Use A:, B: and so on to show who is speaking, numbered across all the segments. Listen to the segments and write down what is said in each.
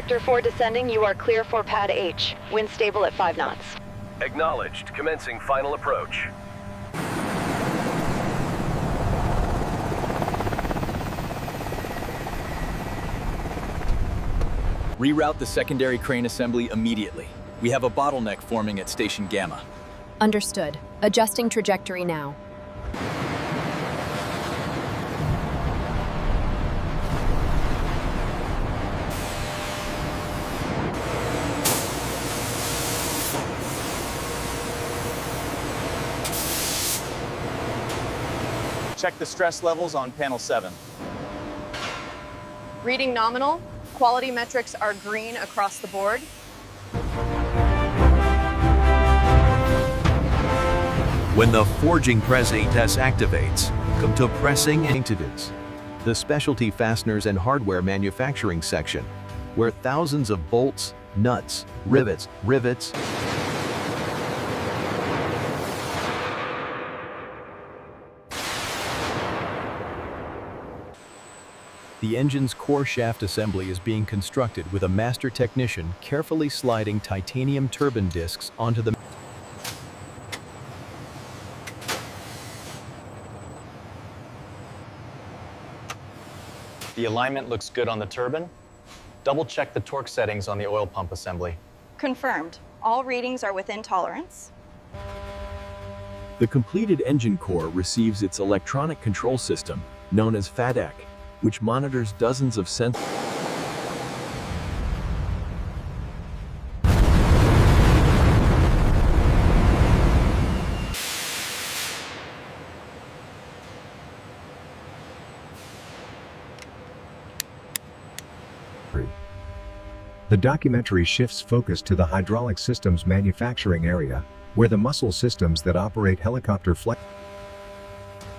A: Sector 4 descending, you are clear for Pad H. Wind stable at 5 knots.
B: Acknowledged. Commencing final approach.
C: Reroute the secondary crane assembly immediately. We have a bottleneck forming at Station Gamma.
D: Understood. Adjusting trajectory now.
C: Check the stress levels on panel 7.
E: Reading nominal. Quality metrics are green across the board.
F: When the forging press test activates, come to pressing maintenance, the specialty fasteners and hardware manufacturing section, where thousands of bolts, nuts, rivets. The engine's core shaft assembly is being constructed with a master technician carefully sliding titanium turbine discs onto the
C: The alignment looks good on the turbine. Double-check the torque settings on the oil pump assembly.
G: Confirmed. All readings are within tolerance.
F: The completed engine core receives its electronic control system, known as FADEC, which monitors dozens of sensors.
H: The documentary shifts focus to the hydraulic systems manufacturing area, where the muscle systems that operate helicopter flight.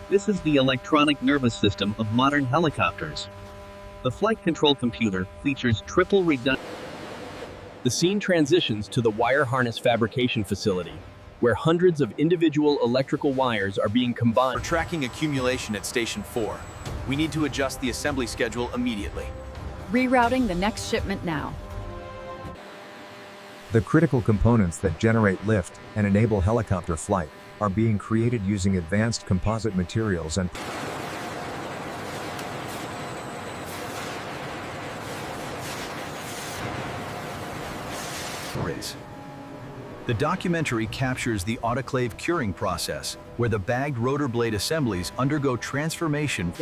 I: This is the electronic nervous system of modern helicopters. The flight control computer features triple redundant.
C: The scene transitions to the wire harness fabrication facility, where hundreds of individual electrical wires are being combined.
J: We're tracking accumulation at Station 4. We need to adjust the assembly schedule immediately.
D: Rerouting the next shipment now.
H: The critical components that generate lift and enable helicopter flight are being created using advanced composite materials and
F: The documentary captures the autoclave curing process, where the bagged rotor blade assemblies undergo transformation.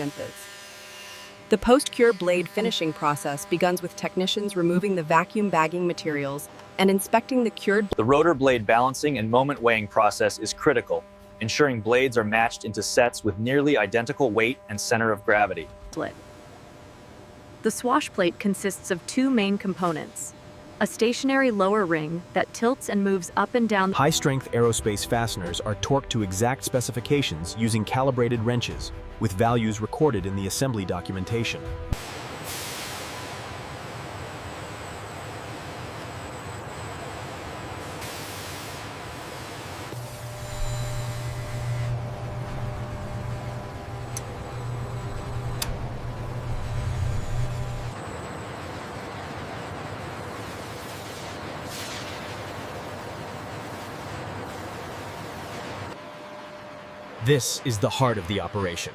E: The post-cure blade finishing process begins with technicians removing the vacuum bagging materials and inspecting the cured.
K: The rotor blade balancing and moment weighing process is critical, ensuring blades are matched into sets with nearly identical weight and center of gravity.
D: The swash plate consists of two main components. A stationary lower ring that tilts and moves up and down.
F: High-strength aerospace fasteners are torqued to exact specifications using calibrated wrenches, with values recorded in the assembly documentation.
C: This is the heart of the operation.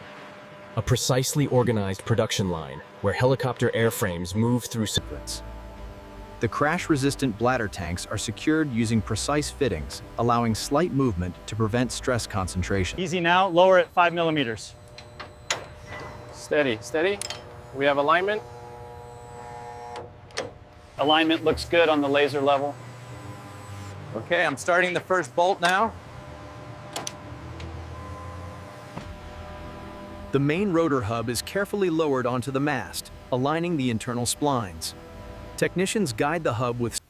C: A precisely organized production line where helicopter airframes move through sequence.
J: The crash-resistant bladder tanks are secured using precise fittings, allowing slight movement to prevent stress concentration.
L: Easy now, lower at 5 millimeters. Steady, steady. We have alignment. Alignment looks good on the laser level.
J: Okay, I'm starting the first bolt now.
F: The main rotor hub is carefully lowered onto the mast, aligning the internal splines. Technicians guide the hub with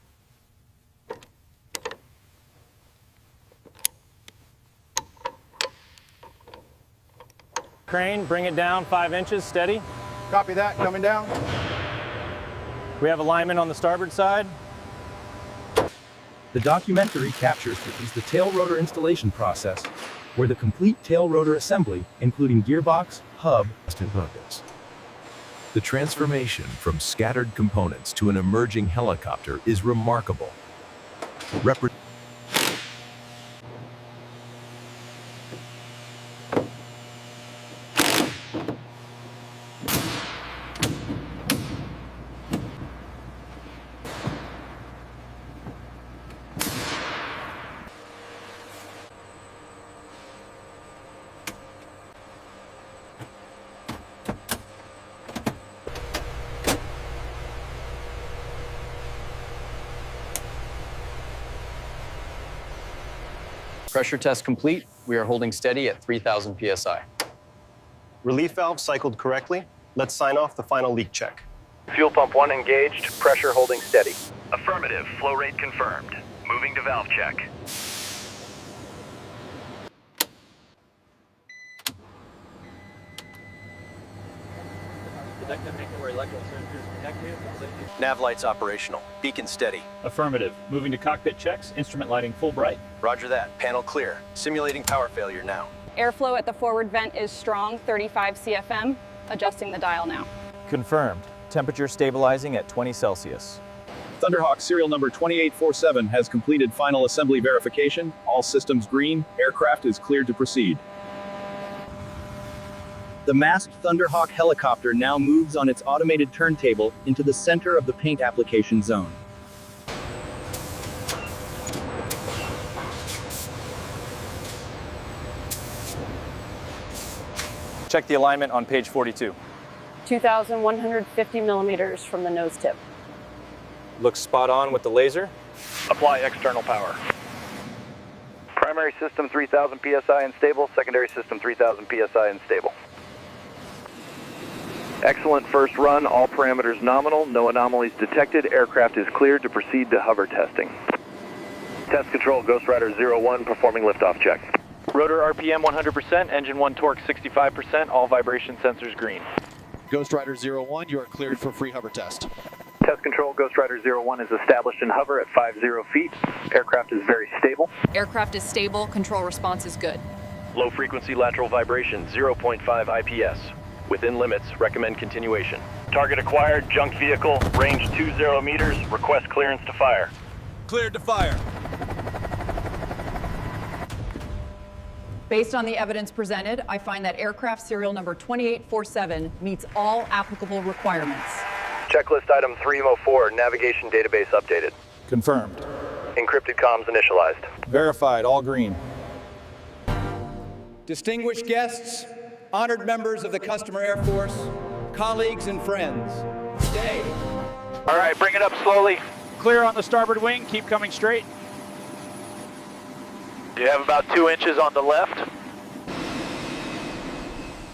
L: Crane, bring it down 5 inches, steady.
M: Copy that, coming down.
L: We have alignment on the starboard side.
C: The documentary captures the tail rotor installation process, where the complete tail rotor assembly, including gearbox, hub, and hookers.
F: The transformation from scattered components to an emerging helicopter is remarkable.
J: Pressure test complete. We are holding steady at 3,000 psi.
M: Relief valve cycled correctly. Let's sign off the final leak check.
B: Fuel pump 1 engaged, pressure holding steady. Affirmative, flow rate confirmed. Moving to valve check.
J: Nav lights operational. Beacon steady.
K: Affirmative. Moving to cockpit checks. Instrument lighting full bright.
J: Roger that. Panel clear. Simulating power failure now.
G: Airflow at the forward vent is strong, 35 CFM. Adjusting the dial now.
K: Confirmed. Temperature stabilizing at 20 Celsius.
I: Thunderhawk serial number 2847 has completed final assembly verification. All systems green. Aircraft is cleared to proceed. The masked Thunderhawk helicopter now moves on its automated turntable into the center of the paint application zone.
K: Check the alignment on page 42.
N: 2,150 millimeters from the nose tip.
K: Looks spot on with the laser.
B: Apply external power. Primary system 3,000 psi unstable, secondary system 3,000 psi unstable. Excellent first run, all parameters nominal, no anomalies detected. Aircraft is cleared to proceed to hover testing. Test control, Ghost Rider 01 performing liftoff check.
K: Rotor RPM 100%, engine 1 torque 65%, all vibration sensors green.
O: Ghost Rider 01, you are cleared for free hover test.
B: Test control, Ghost Rider 01 is established in hover at 50 feet. Aircraft is very stable.
E: Aircraft is stable, control response is good.
B: Low frequency lateral vibration, 0.5 IPS. Within limits, recommend continuation. Target acquired, junk vehicle, range 20 meters, request clearance to fire.
O: Cleared to fire.
E: Based on the evidence presented, I find that aircraft serial number 2847 meets all applicable requirements.
B: Checklist item 304, navigation database updated.
K: Confirmed.
B: Encrypted comms initialized.
K: Verified, all green.
P: Distinguished guests, honored members of the Customer Air Force, colleagues and friends, stay.
L: All right, bring it up slowly. Clear on the starboard wing, keep coming straight.
B: You have about 2 inches on the left.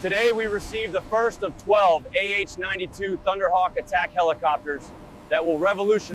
L: Today we received the first of 12 AH-92 Thunderhawk attack helicopters that will revolutionize